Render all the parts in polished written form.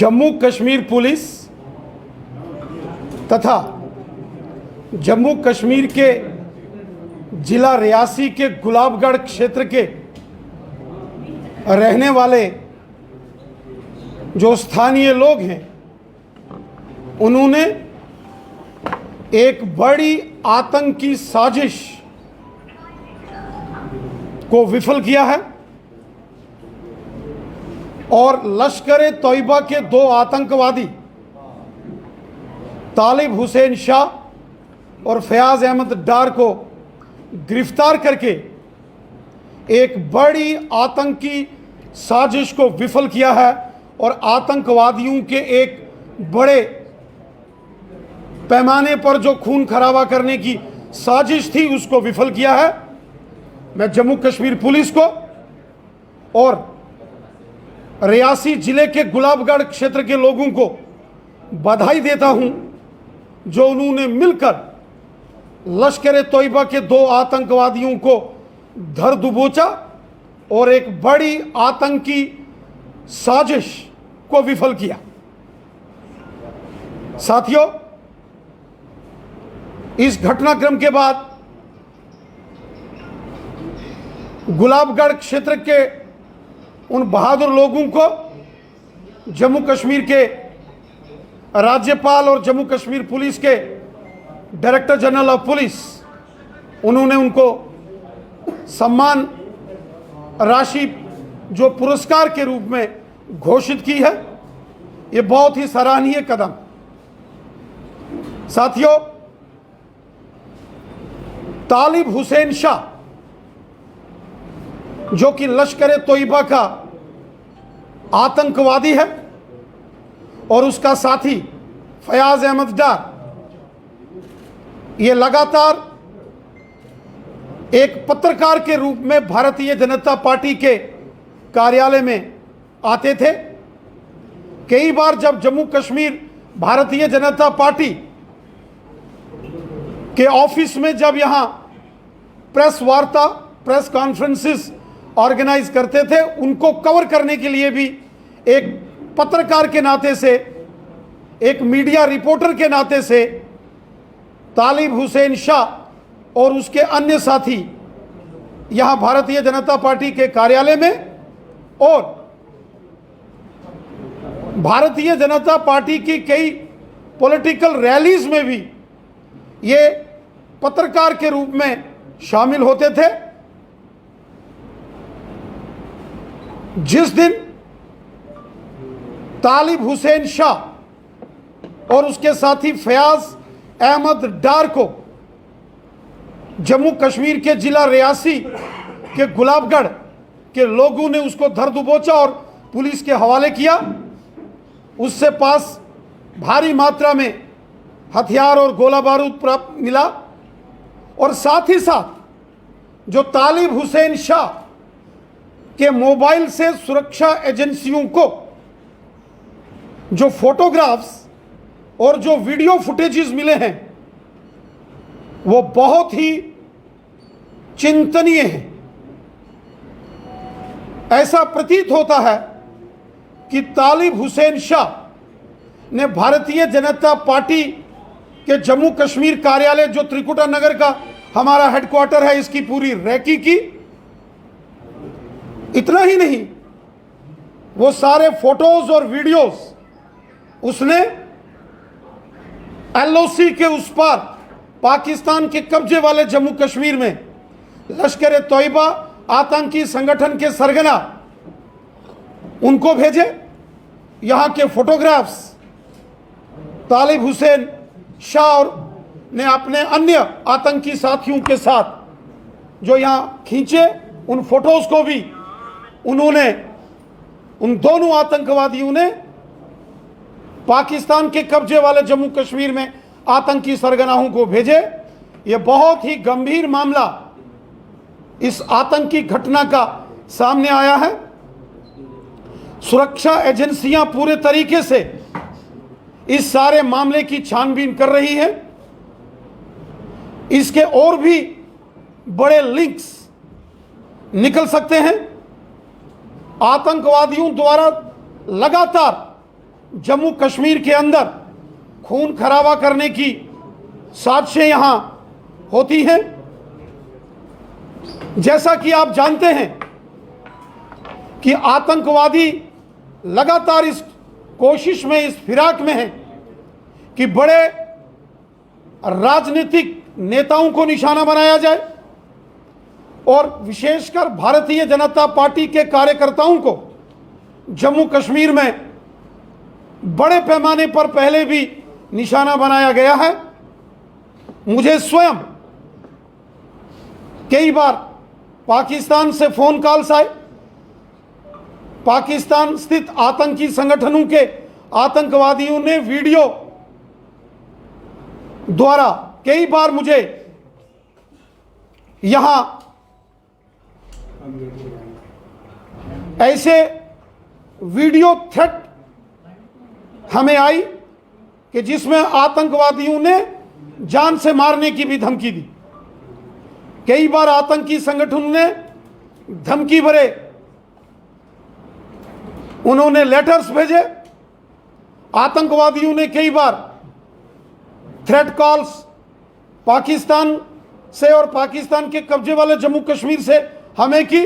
Jammu Kashmir police तथा जम्मू कश्मीर के जिला रियासी के गुलाबगढ़ क्षेत्र के रहने वाले जो स्थानीय लोग हैं, उन्होंने एक बड़ी आतंकी साजिश को विफल किया है और लश्कर-ए-तोयबा के दो आतंकवादी तालिब हुसैन शाह और फयाज अहमद डार को गिरफ्तार करके एक बड़ी आतंकी साजिश को विफल किया है और आतंकवादियों के एक बड़े पैमाने पर जो खून खराबा करने की साजिश थी उसको विफल किया है। मैं जम्मू कश्मीर पुलिस को और रियासी जिले के गुलाबगढ़ क्षेत्र के लोगों को बधाई देता हूं, जो उन्होंने मिलकर लश्कर-ए-तोयबा के दो आतंकवादियों को धर दबोचा और एक बड़ी आतंकी साजिश को विफल किया। साथियों, इस घटनाक्रम के बाद गुलाबगढ़ क्षेत्र के उन बहादुर लोगों को जम्मू कश्मीर के राज्यपाल और जम्मू कश्मीर पुलिस के डायरेक्टर जनरल ऑफ पुलिस, उन्होंने उनको सम्मान राशि जो पुरस्कार के रूप में घोषित की है। ये बहुत ही सराहनीय कदम। साथियों, तालिब हुसैन शाह जो कि लश्कर-ए-तोयबा का आतंकवादी है और उसका साथी फयाज अहमद डार, ये लगातार एक पत्रकार के रूप में भारतीय जनता पार्टी के कार्यालय में आते थे। कई बार जब जम्मू कश्मीर भारतीय जनता पार्टी के ऑफिस में जब यहां प्रेस वार्ता, प्रेस कॉन्फ्रेंसेस ऑर्गेनाइज करते थे, उनको कवर करने के लिए भी एक पत्रकार के नाते से, एक मीडिया रिपोर्टर के नाते से तालिब हुसैन शाह और उसके अन्य साथी यहां भारतीय जनता पार्टी के कार्यालय में और भारतीय जनता पार्टी की कई पॉलिटिकल रैलीज में भी ये पत्रकार के रूप में शामिल होते थे। जिस दिन तालिब हुसैन शाह और उसके साथी फयाज अहमद डार को जम्मू कश्मीर के जिला रियासी के गुलाबगढ़ के लोगों ने उसको धर दबोचा और पुलिस के हवाले किया, उससे पास भारी मात्रा में हथियार और गोला बारूद प्राप्त मिला और साथ ही साथ जो तालिब हुसैन शाह के मोबाइल से सुरक्षा एजेंसियों को जो फोटोग्राफ्स और जो वीडियो फुटेजेस मिले हैं वो बहुत ही चिंतनीय हैं। ऐसा प्रतीत होता है कि तालिब हुसैन शाह ने भारतीय जनता पार्टी के जम्मू कश्मीर कार्यालय, जो त्रिकुटा नगर का हमारा हेडक्वार्टर है, इसकी पूरी रैकी की। इतना ही नहीं, वो सारे फोटोज और वीडियोस उसने एलओसी के उस पार पाकिस्तान के कब्जे वाले जम्मू कश्मीर में लश्कर-ए-तोयबा आतंकी संगठन के सरगना उनको भेजे। यहां के फोटोग्राफ्स तालिब हुसैन शाह ने अपने अन्य आतंकी साथियों के साथ जो यहां खींचे, उन फोटोज को भी उन्होंने, उन दोनों आतंकवादियों ने पाकिस्तान के कब्जे वाले जम्मू कश्मीर में आतंकी सरगनाओं को भेजे। यह बहुत ही गंभीर मामला इस आतंकी घटना का सामने आया है। सुरक्षा एजेंसियां पूरे तरीके से इस सारे मामले की छानबीन कर रही है। इसके और भी बड़े लिंक्स निकल सकते हैं। आतंकवादियों द्वारा लगातार जम्मू कश्मीर के अंदर खून खराबा करने की साजिशें यहां होती हैं। जैसा कि आप जानते हैं कि आतंकवादी लगातार इस कोशिश में, इस फिराक में हैं कि बड़े राजनीतिक नेताओं को निशाना बनाया जाए और विशेषकर भारतीय जनता पार्टी के कार्यकर्ताओं को जम्मू कश्मीर में बड़े पैमाने पर पहले भी निशाना बनाया गया है। मुझे स्वयं कई बार पाकिस्तान से फोन कॉल्स आए, पाकिस्तान स्थित आतंकी संगठनों के आतंकवादियों ने वीडियो द्वारा कई बार मुझे यहां ऐसे वीडियो थ्रेट हमें आई कि जिसमें आतंकवादियों ने जान से मारने की भी धमकी दी। कई बार आतंकी संगठन ने धमकी भरे उन्होंने लेटर्स भेजे। आतंकवादियों ने कई बार थ्रेट कॉल्स पाकिस्तान से और पाकिस्तान के कब्जे वाले जम्मू कश्मीर से हमें की।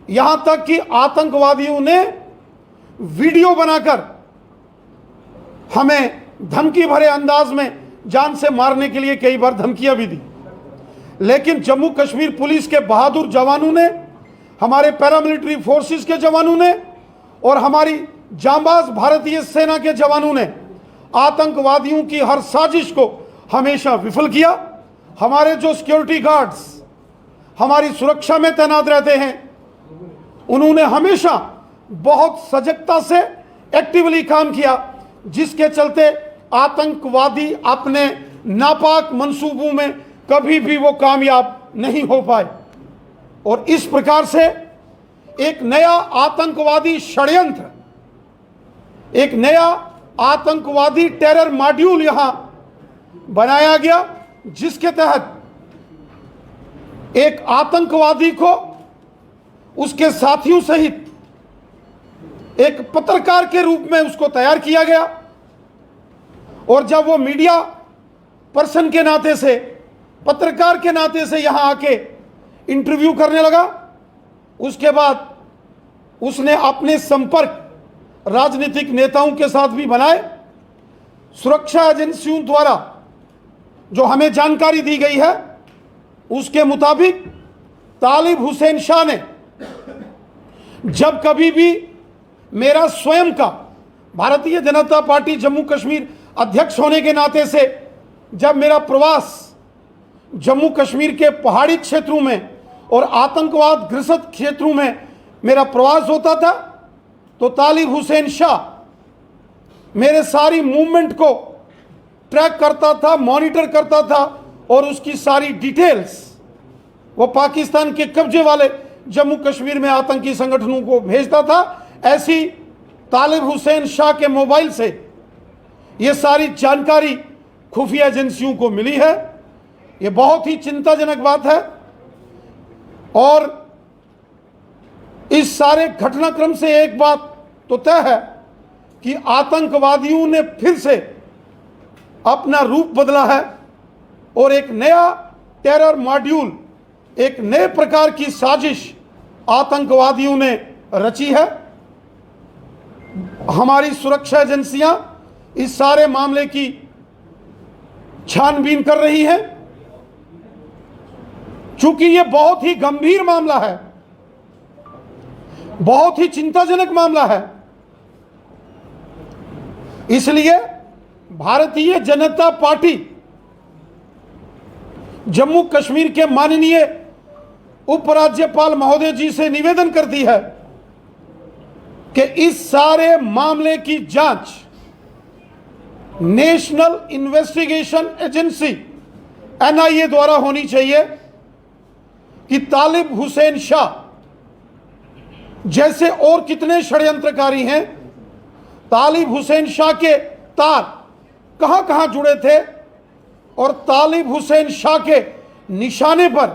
यहां तक कि आतंकवादियों ने वीडियो बनाकर हमें धमकी भरे अंदाज में जान से मारने के लिए कई बार धमकियां भी दी। लेकिन जम्मू कश्मीर पुलिस के बहादुर जवानों ने, हमारे पैरामिलिट्री फोर्सेस के जवानों ने और हमारी जांबाज भारतीय सेना के जवानों ने आतंकवादियों की हर साजिश को हमेशा विफल किया। हमारे जो सिक्योरिटी गार्ड्स हमारी सुरक्षा में तैनात रहते हैं, उन्होंने हमेशा बहुत सजगता से एक्टिवली काम किया, जिसके चलते आतंकवादी अपने नापाक मंसूबों में कभी भी वो कामयाब नहीं हो पाए। और इस प्रकार से एक नया आतंकवादी षड्यंत्र, एक नया आतंकवादी टेरर मॉड्यूल यहां बनाया गया, जिसके तहत एक आतंकवादी को उसके साथियों सहित एक पत्रकार के रूप में उसको तैयार किया गया। और जब वो मीडिया पर्सन के नाते से, पत्रकार के नाते से यहां आके इंटरव्यू करने लगा, उसके बाद उसने अपने संपर्क राजनीतिक नेताओं के साथ भी बनाए। सुरक्षा एजेंसियों द्वारा जो हमें जानकारी दी गई है, उसके मुताबिक तालिब हुसैन शाह ने जब कभी भी मेरा स्वयं का भारतीय जनता पार्टी जम्मू कश्मीर अध्यक्ष होने के नाते से जब मेरा प्रवास जम्मू कश्मीर के पहाड़ी क्षेत्रों में और आतंकवाद ग्रस्त क्षेत्रों में मेरा प्रवास होता था, तो तालिब हुसैन शाह मेरे सारी मूवमेंट को ट्रैक करता था, मॉनिटर करता था और उसकी सारी डिटेल्स वो पाकिस्तान के कब्जे वाले जम्मू कश्मीर में आतंकी संगठनों को भेजता था। ऐसी तालिब हुसैन शाह के मोबाइल से ये सारी जानकारी खुफिया एजेंसियों को मिली है। ये बहुत ही चिंताजनक बात है। और इस सारे घटनाक्रम से एक बात तो तय है कि आतंकवादियों ने फिर से अपना रूप बदला है और एक नया टेरर मॉड्यूल, एक नए प्रकार की साजिश आतंकवादियों ने रची है। हमारी सुरक्षा एजेंसियां इस सारे मामले की छानबीन कर रही हैं। चूंकि यह बहुत ही गंभीर मामला है, बहुत ही चिंताजनक मामला है, इसलिए भारतीय जनता पार्टी जम्मू कश्मीर के माननीय उपराज्यपाल महोदय जी से निवेदन करती है कि इस सारे मामले की जांच नेशनल इन्वेस्टिगेशन एजेंसी एनआईए द्वारा होनी चाहिए कि तालिब हुसैन शाह जैसे और कितने षड्यंत्रकारी हैं, तालिब हुसैन शाह के तार कहां कहां जुड़े थे और तालिब हुसैन शाह के निशाने पर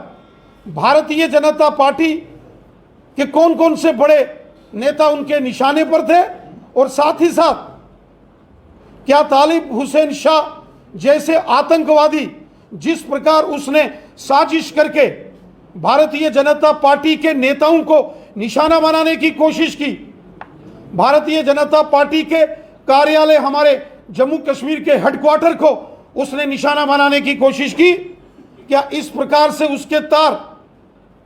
भारतीय जनता पार्टी के कौन कौन से बड़े नेता उनके निशाने पर थे और साथ ही साथ क्या तालिब हुसैन शाह जैसे आतंकवादी जिस प्रकार उसने साजिश करके भारतीय जनता पार्टी के नेताओं को निशाना बनाने की कोशिश की, भारतीय जनता पार्टी के कार्यालय हमारे जम्मू कश्मीर के हेडक्वार्टर को उसने निशाना बनाने की कोशिश की, क्या इस प्रकार से उसके तार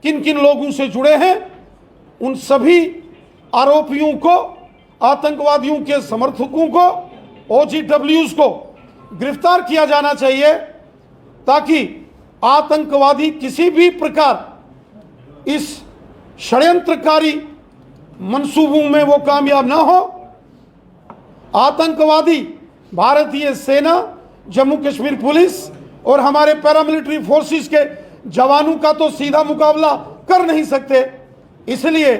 किन किन लोगों से जुड़े हैं? उन सभी आरोपियों को, आतंकवादियों के समर्थकों को, OGWs को गिरफ्तार किया जाना चाहिए, ताकि आतंकवादी किसी भी प्रकार इस षड्यंत्रकारी मंसूबों में वो कामयाब ना हो। आतंकवादी भारतीय सेना, जम्मू कश्मीर पुलिस और हमारे पैरामिलिट्री फोर्सेस के जवानों का तो सीधा मुकाबला कर नहीं सकते। इसलिए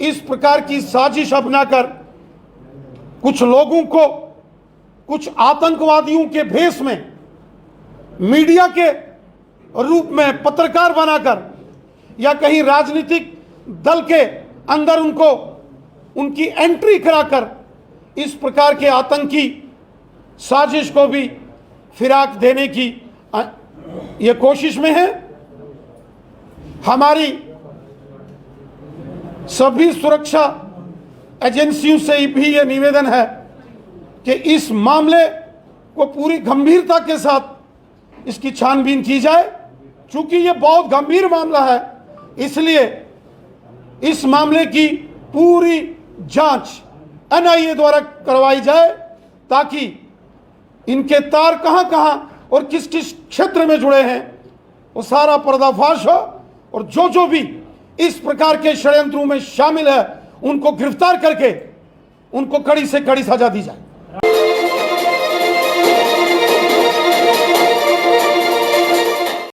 इस प्रकार की साजिश अपनाकर कुछ लोगों को कुछ आतंकवादियों के भेष में मीडिया के रूप में पत्रकार बनाकर या कहीं राजनीतिक दल के अंदर उनको उनकी एंट्री कराकर इस प्रकार के आतंकी साजिश को भी फिराक देने की ये कोशिश में है। हमारी सभी सुरक्षा एजेंसियों से भी ये निवेदन है कि इस मामले को पूरी गंभीरता के साथ इसकी छानबीन की जाए। चूंकि ये बहुत गंभीर मामला है, इसलिए इस मामले की पूरी जांच NIA द्वारा करवाई जाए, ताकि इनके तार कहां कहां और किस किस क्षेत्र में जुड़े हैं वो सारा पर्दाफाश हो, और जो भी इस प्रकार के षड्यंत्रों में शामिल है उनको गिरफ्तार करके उनको कड़ी से कड़ी सजा दी जाए।